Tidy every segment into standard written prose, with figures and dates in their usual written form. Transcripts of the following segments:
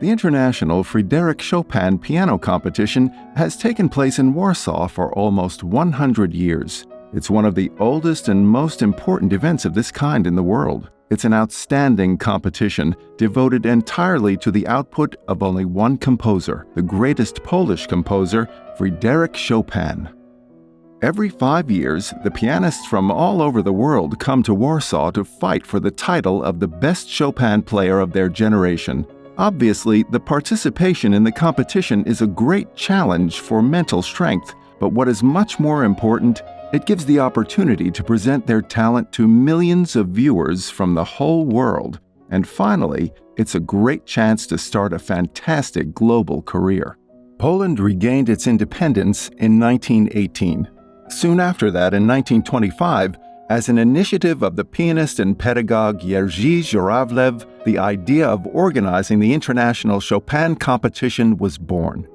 The International Fryderyk Chopin Piano Competition has taken place in Warsaw for almost 100 years. It's one of the oldest and most important events of this kind in the world. It's an outstanding competition devoted entirely to the output of only one composer, the greatest Polish composer, Fryderyk Chopin. Every 5 years, the pianists from all over the world come to Warsaw to fight for the title of the best Chopin player of their generation. Obviously, the participation in the competition is a great challenge for mental strength, but what is much more important, it gives the opportunity to present their talent to millions of viewers from the whole world. And finally, it's a great chance to start a fantastic global career. Poland regained its independence in 1918. Soon after that, in 1925, as an initiative of the pianist and pedagogue Jerzy Żurawlew, the idea of organizing the International Chopin Competition was born.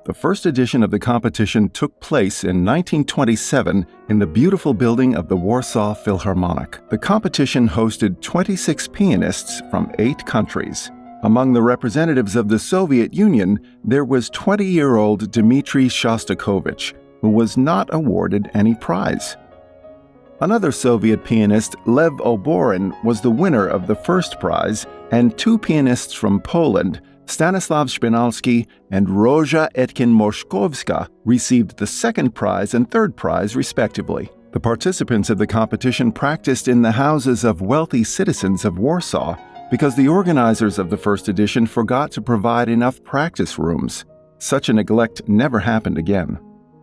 The first edition of the competition took place in 1927 in the beautiful building of the Warsaw Philharmonic. The competition hosted 26 pianists from 8 countries. Among the representatives of the Soviet Union, there was 20-year-old Dmitry Shostakovich, who was not awarded any prize. Another Soviet pianist, Lev Oborin, was the winner of the first prize, and 2 pianists from Poland, Stanislaw Szpinalski and Róża Etkin-Moszkowska, received the second prize and third prize respectively. The participants of the competition practiced in the houses of wealthy citizens of Warsaw because the organizers of the first edition forgot to provide enough practice rooms. Such a neglect never happened again.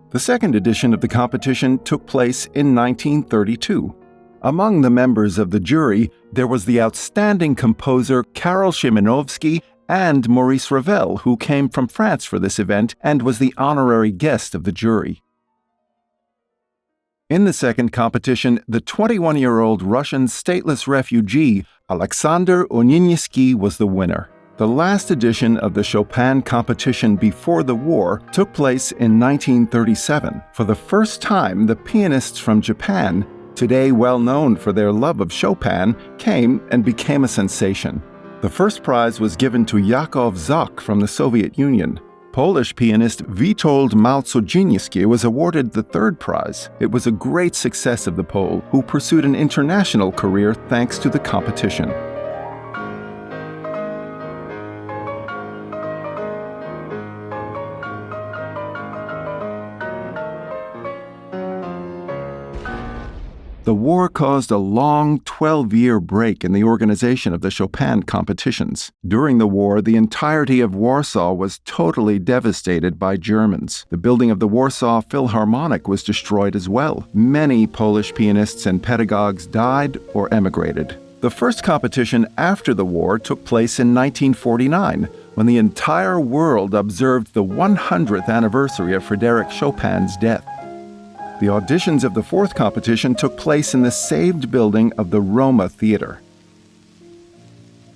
The second edition of the competition took place in 1932. Among the members of the jury, there was the outstanding composer Karol Szymanowski and Maurice Ravel, who came from France for this event and was the honorary guest of the jury. In the second competition, the 21-year-old Russian stateless refugee Alexander Oninyski was the winner. The last edition of the Chopin competition before the war took place in 1937. For the first time, the pianists from Japan, today well known for their love of Chopin, came and became a sensation. The first prize was given to Yakov Zok from the Soviet Union. Polish pianist Witold Malcodziński was awarded the third prize. It was a great success of the Pole, who pursued an international career thanks to the competition. The war caused a long 12-year break in the organization of the Chopin competitions. During the war, the entirety of Warsaw was totally devastated by Germans. The building of the Warsaw Philharmonic was destroyed as well. Many Polish pianists and pedagogues died or emigrated. The first competition after the war took place in 1949, when the entire world observed the 100th anniversary of Fryderyk Chopin's death. The auditions of the fourth competition took place in the saved building of the Roma Theater.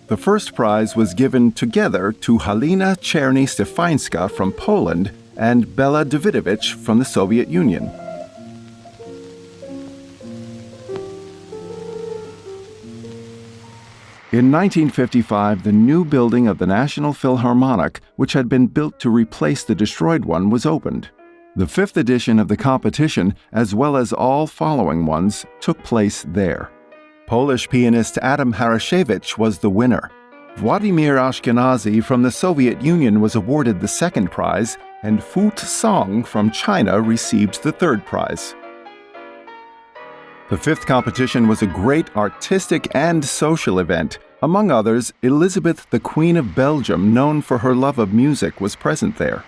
The first prize was given together to Halina Czerny-Stefańska from Poland and Bela Davidovich from the Soviet Union. In 1955, the new building of the National Philharmonic, which had been built to replace the destroyed one, was opened. The fifth edition of the competition, as well as all following ones, took place there. Polish pianist Adam Harashevich was the winner. Władimir Ashkenazy from the Soviet Union was awarded the second prize, and Fu Tsong from China received the third prize. The fifth competition was a great artistic and social event. Among others, Elizabeth, the Queen of Belgium, known for her love of music, was present there.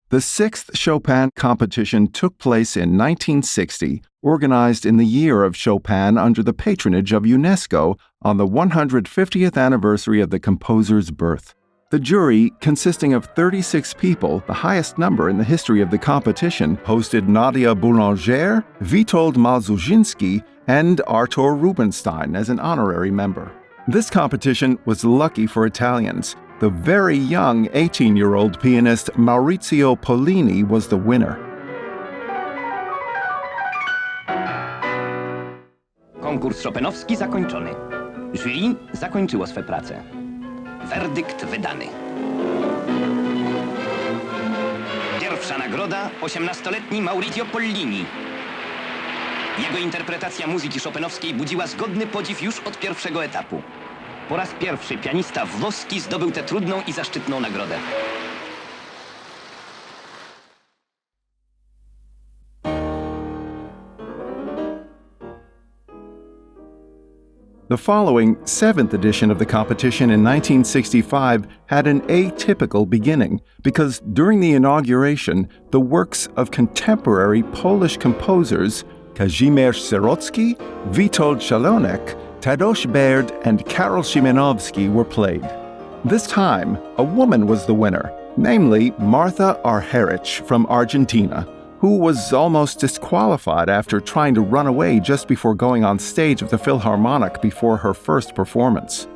The sixth Chopin competition took place in 1960, organized in the year of Chopin under the patronage of UNESCO on the 150th anniversary of the composer's birth. The jury, consisting of 36 people, the highest number in the history of the competition, hosted Nadia Boulanger, Witold Malcodziński, and Artur Rubinstein as an honorary member. This competition was lucky for Italians. The very young 18-year-old pianist Maurizio Pollini was the winner. Konkurs chopinowski zakończony. Jury zakończyło swe prace. Werdykt wydany. Pierwsza nagroda 18-letni Maurizio Pollini. Jego interpretacja muzyki chopinowskiej budziła zgodny podziw już od pierwszego etapu. Po raz pierwszy pianista włoski zdobył tę trudną i zaszczytną nagrodę. The following, 7th edition of the competition in 1965 had an atypical beginning because during the inauguration, the works of contemporary Polish composers Kazimierz Sirocki, Witold Szalonek, Tadeusz Baird, and Karol Szymanowski were played. This time, a woman was the winner, namely Martha Argerich from Argentina, who was almost disqualified after trying to run away just before going on stage of the Philharmonic before her first performance.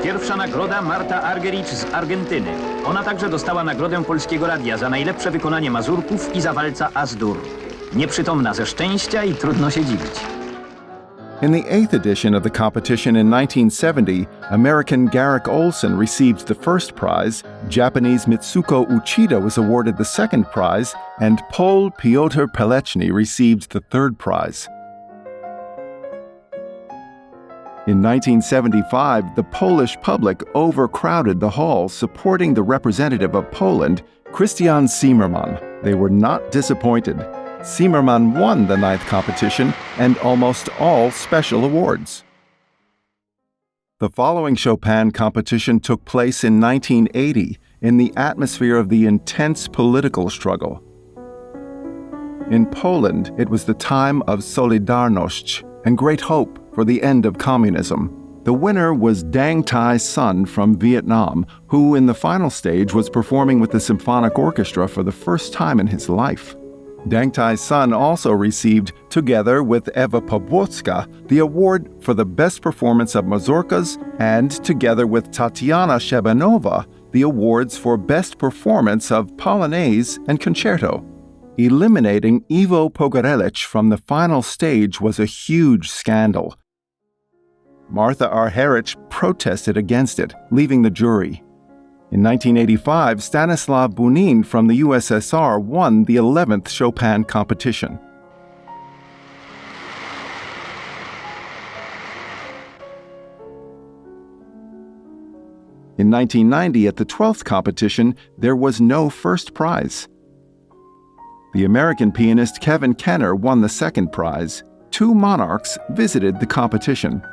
Pierwsza nagroda Marta Argerich z Argentyny. Ona także dostała nagrodę Polskiego Radia za najlepsze wykonanie mazurków i za walca As-dur. Nieprzytomna ze szczęścia i trudno się dziwić. In the 8th edition of the competition in 1970, American Garrick Olson received the first prize, Japanese Mitsuko Uchida was awarded the second prize, and Pole Piotr Pelechny received the third prize. In 1975, the Polish public overcrowded the hall supporting the representative of Poland, Christian Zimmermann. They were not disappointed. Zimmermann won the 9th competition and almost all special awards. The following Chopin competition took place in 1980 in the atmosphere of the intense political struggle. In Poland, it was the time of Solidarność and great hope for the end of communism. The winner was Dang Thai's son from Vietnam, who in the final stage was performing with the symphonic orchestra for the first time in his life. Dang Thai's son also received, together with Eva Pobłocka, the award for the best performance of mazurkas and, together with Tatiana Shebanova, the awards for best performance of polonaise and concerto. Eliminating Ivo Pogorelic from the final stage was a huge scandal. Martha Argerich protested against it, leaving the jury. In 1985, Stanislav Bunin from the USSR won the 11th Chopin competition. In 1990, at the 12th competition, there was no first prize. The American pianist Kevin Kenner won the second prize. Two monarchs visited the competition: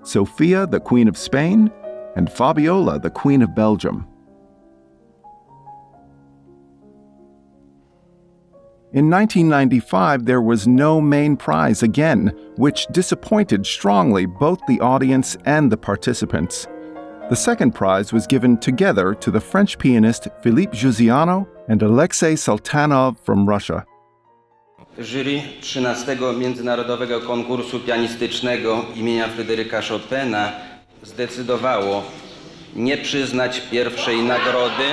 Sophia, the Queen of Spain, and Fabiola, the Queen of Belgium. In 1995, there was no main prize again, which disappointed strongly both the audience and the participants. The second prize was given together to the French pianist Philippe Jouziano and Alexei Sultanov from Russia. Jury 13. Międzynarodowego Konkursu Pianistycznego imienia Fryderyka Chopina zdecydowało nie przyznać pierwszej nagrody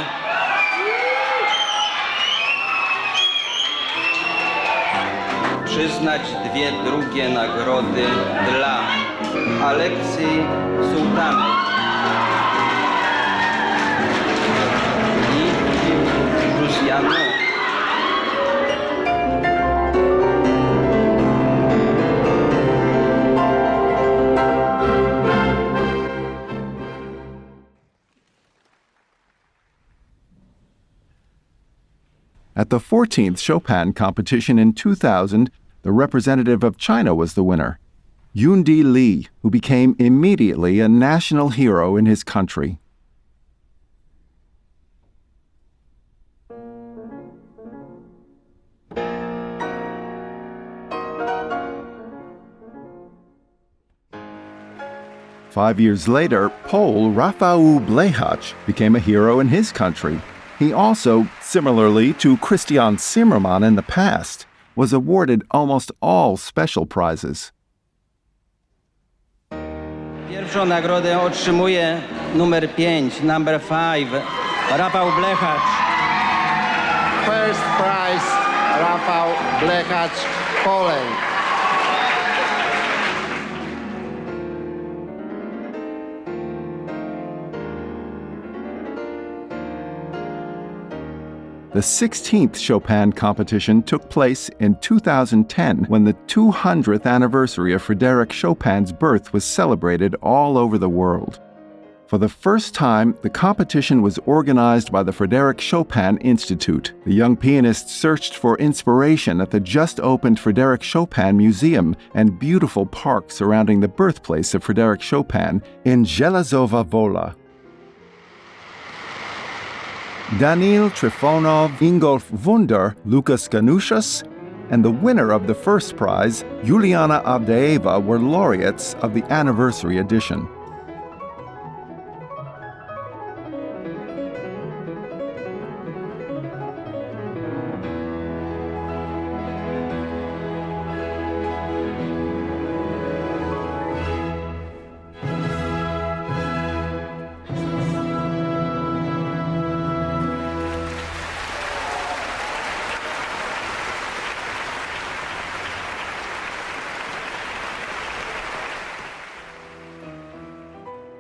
przyznać dwie drugie nagrody dla Aleksej Sultanow i Jouziano. At the 14th Chopin competition in 2000, the representative of China was the winner, Yundi Li, who became immediately a national hero in his country. Five years later, Pole Rafał Blechacz became a hero in his country. He also, similarly to Christian Zimmermann in the past, was awarded almost all special prizes. Pierwszą nagrodę otrzymuje numer 5, number 5, Rafał Blechacz. First prize, Rafał Blechacz, Poland. The 16th Chopin competition took place in 2010 when the 200th anniversary of Fryderyk Chopin's birth was celebrated all over the world. For the first time, the competition was organized by the Fryderyk Chopin Institute. The young pianist searched for inspiration at the just-opened Fryderyk Chopin Museum and beautiful park surrounding the birthplace of Fryderyk Chopin in Żelazowa Wola. Daniil Trifonov, Ingolf Wunder, Lukas Ganushas, and the winner of the first prize, Yulianna Avdeeva, were laureates of the anniversary edition.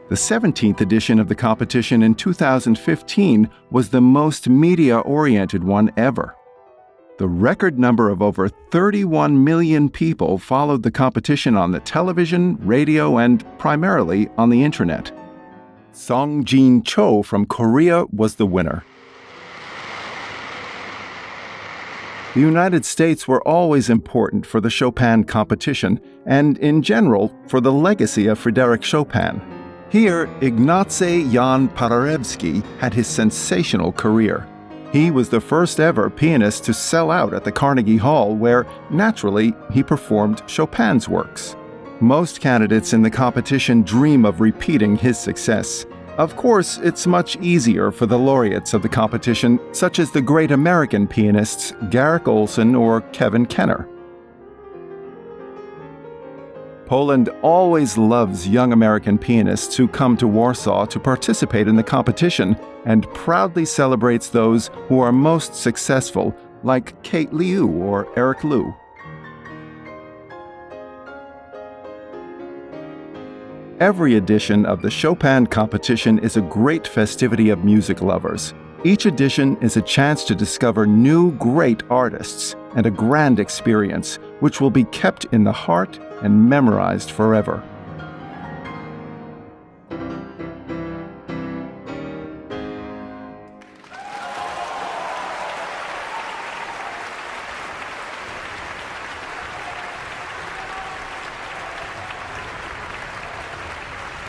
The 17th edition of the competition in 2015 was the most media-oriented one ever. The record number of over 31 million people followed the competition on the television, radio, and primarily on the internet. Songjin Cho from Korea was the winner. The United States were always important for the Chopin competition and, in general, for the legacy of Fryderyk Chopin. Here, Ignacy Jan Paderewski had his sensational career. He was the first ever pianist to sell out at the Carnegie Hall, where, naturally, he performed Chopin's works. Most candidates in the competition dream of repeating his success. Of course, it's much easier for the laureates of the competition, such as the great American pianists Garrick Olson or Kevin Kenner. Poland always loves young American pianists who come to Warsaw to participate in the competition and proudly celebrates those who are most successful, like Kate Liu or Eric Liu. Every edition of the Chopin competition is a great festivity of music lovers. Each edition is a chance to discover new great artists and a grand experience, which will be kept in the heart and memorized forever.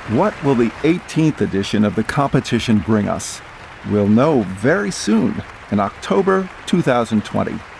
What will the 18th edition of the competition bring us? We'll know very soon, in October 2020.